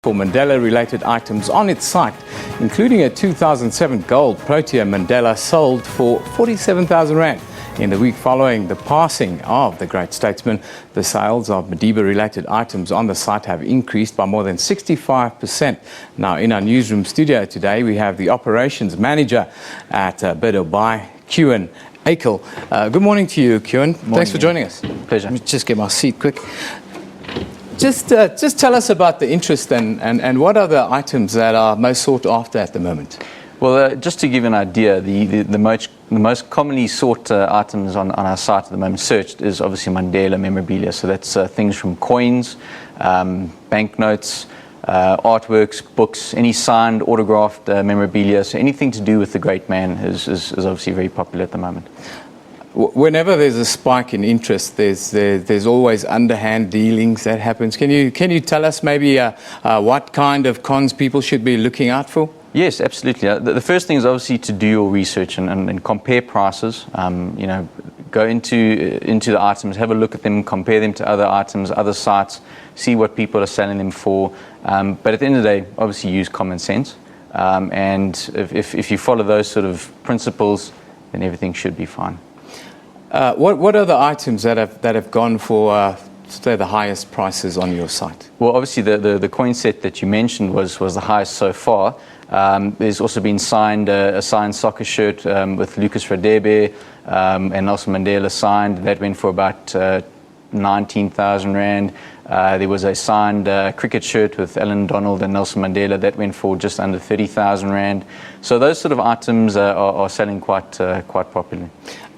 for Mandela-related items on its site, including a 2007 gold Protea Mandela sold for 47,000 Rand. In the week following the passing of the great statesman, the sales of Madiba-related items on the site have increased by more than 65%. Now, in our newsroom studio today, we have the operations manager at Bid-or-Buy, Cuan Akal. Good morning to you, Cuan. Thanks for joining us. Pleasure. Let me just get my seat quick. Just tell us about the interest and what are the items that are most sought after at the moment? Well, just to give you an idea, the most commonly sought items on our site at the moment searched is obviously Mandela memorabilia. So that's things from coins, banknotes, artworks, books, any signed, autographed memorabilia. So anything to do with the great man is obviously very popular at the moment. Whenever there's a spike in interest, there's always underhand dealings that happens. Can you tell us maybe what kind of cons people should be looking out for? Yes, absolutely. The first thing is obviously to do your research and compare prices. Go into the items, have a look at them, compare them to other items, other sites, see what people are selling them for. But at the end of the day, obviously use common sense. And if you follow those sort of principles, then everything should be fine. What are the items that have gone for say the highest prices on your site? Well, obviously the coin set that you mentioned was the highest so far. There's also been a signed soccer shirt with Lucas Radebe and Nelson Mandela signed. That went for about 19,000 Rand. There was a signed cricket shirt with Alan Donald and Nelson Mandela. That went for just under 30,000 Rand. So those sort of items are selling quite popularly.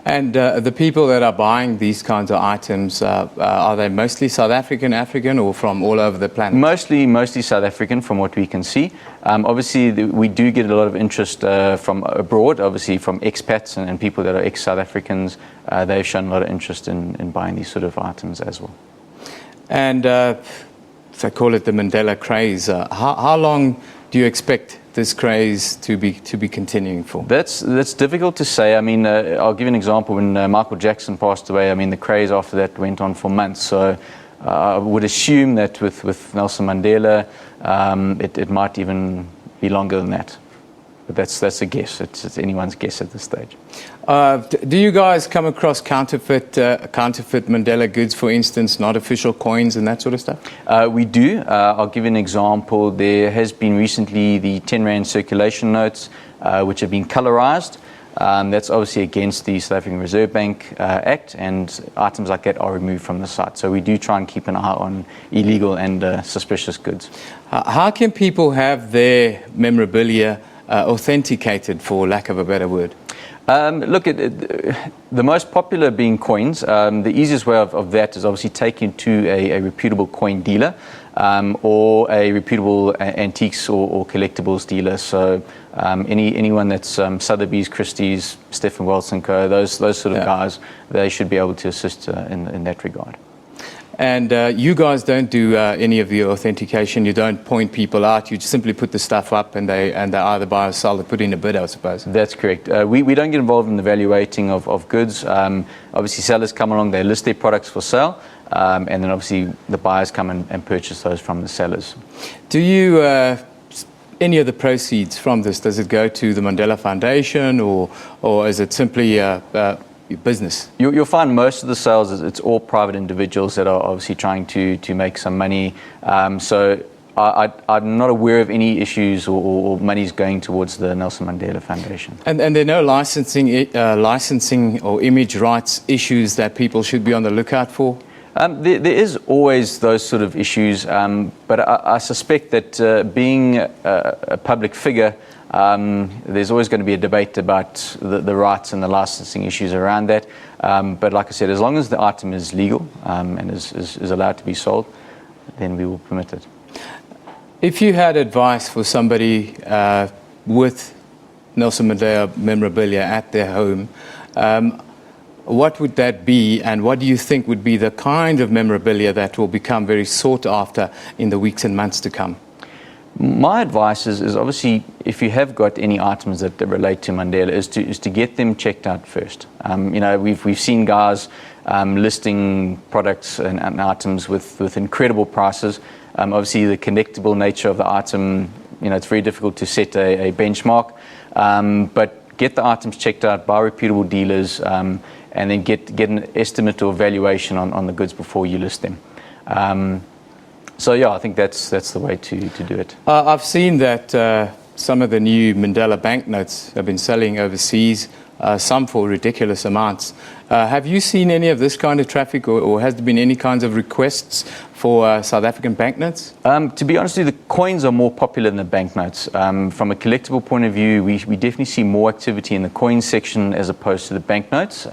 And the people that are buying these kinds of items, are they mostly South African, or from all over the planet? Mostly South African, from what we can see. Obviously, we do get a lot of interest from abroad, obviously from expats and people that are ex-South Africans. They've shown a lot of interest in buying these sort of items as well. And they call it the Mandela craze. How long do you expect this craze to be continuing for? That's difficult to say. I mean, I'll give you an example. When Michael Jackson passed away, I mean, the craze after that went on for months. So I would assume that with Nelson Mandela, it might even be longer than that. But that's a guess. It's anyone's guess at this stage. Do you guys come across counterfeit Mandela goods, for instance, not official coins and that sort of stuff? We do. I'll give you an example. There has been recently the 10 Rand circulation notes, which have been colorized. That's obviously against the South African Reserve Bank Act, and items like that are removed from the site. So we do try and keep an eye on illegal and suspicious goods. How can people have their memorabilia authenticated, for lack of a better word? Look, the most popular being coins. The easiest way of that is obviously taking to a reputable coin dealer or a reputable antiques or collectibles dealer. So anyone that's Sotheby's, Christie's, Stephen Wilson Co., those sort of guys, they should be able to assist in that regard. And you guys don't do any of the authentication. You don't point people out. You just simply put the stuff up, and they either buy or sell. They put in a bid, I suppose. That's correct. We don't get involved in the valuating of goods. Obviously, sellers come along. They list their products for sale, and then obviously the buyers come and purchase those from the sellers. Do you any of the proceeds from this? Does it go to the Mandela Foundation, or is it simply your business? You'll find most of the sales, it's all private individuals that are obviously trying to make some money. So I'm not aware of any issues or monies going towards the Nelson Mandela Foundation. And there are no licensing or image rights issues that people should be on the lookout for? There is always those sort of issues, but I suspect that being a public figure, there's always going to be a debate about the rights and the licensing issues around that. But like I said, as long as the item is legal and is allowed to be sold, then we will permit it. If you had advice for somebody with Nelson Mandela memorabilia at their home, what would that be, and what do you think would be the kind of memorabilia that will become very sought after in the weeks and months to come? My advice is obviously, if you have got any items that relate to Mandela, is to get them checked out first. We've seen guys listing products and items with incredible prices. Obviously, the collectible nature of the item, it's very difficult to set a benchmark. But get the items checked out by reputable dealers, and then get an estimate or valuation on the goods before you list them. So yeah, I think that's the way to do it. I've seen that some of the new Mandela banknotes have been selling overseas, some for ridiculous amounts. Have you seen any of this kind of traffic, or has there been any kinds of requests for South African banknotes? To be honest with you, the coins are more popular than the banknotes. From a collectible point of view, we definitely see more activity in the coin section as opposed to the banknotes.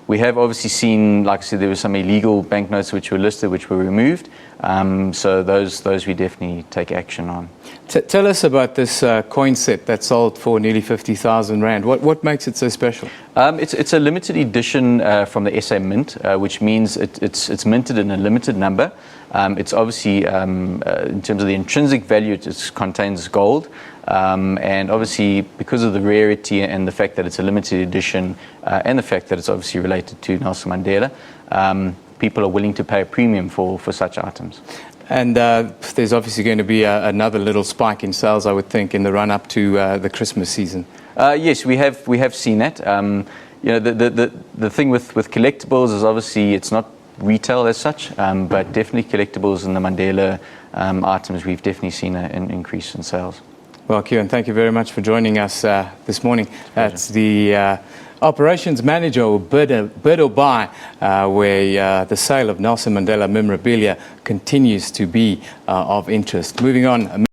We have obviously seen, like I said, there were some illegal banknotes which were listed, which were removed. So those we definitely take action on. Tell us about this coin set that sold for nearly 50,000 Rand. What makes it so special? It's a limited edition from the SA Mint, which means it's minted in a limited number. It's obviously, in terms of the intrinsic value, it contains gold. And obviously, because of the rarity and the fact that it's a limited edition, and the fact that it's obviously related to Nelson Mandela, people are willing to pay a premium for such items. And there's obviously going to be another little spike in sales, I would think, in the run-up to the Christmas season. Yes, we have seen that. The thing with collectibles is obviously it's not retail as such, but definitely collectibles and the Mandela items, we've definitely seen an increase in sales. Well, Cuan, thank you very much for joining us this morning. That's the operations manager, or bid or buy, where the sale of Nelson Mandela memorabilia continues to be of interest. Moving on.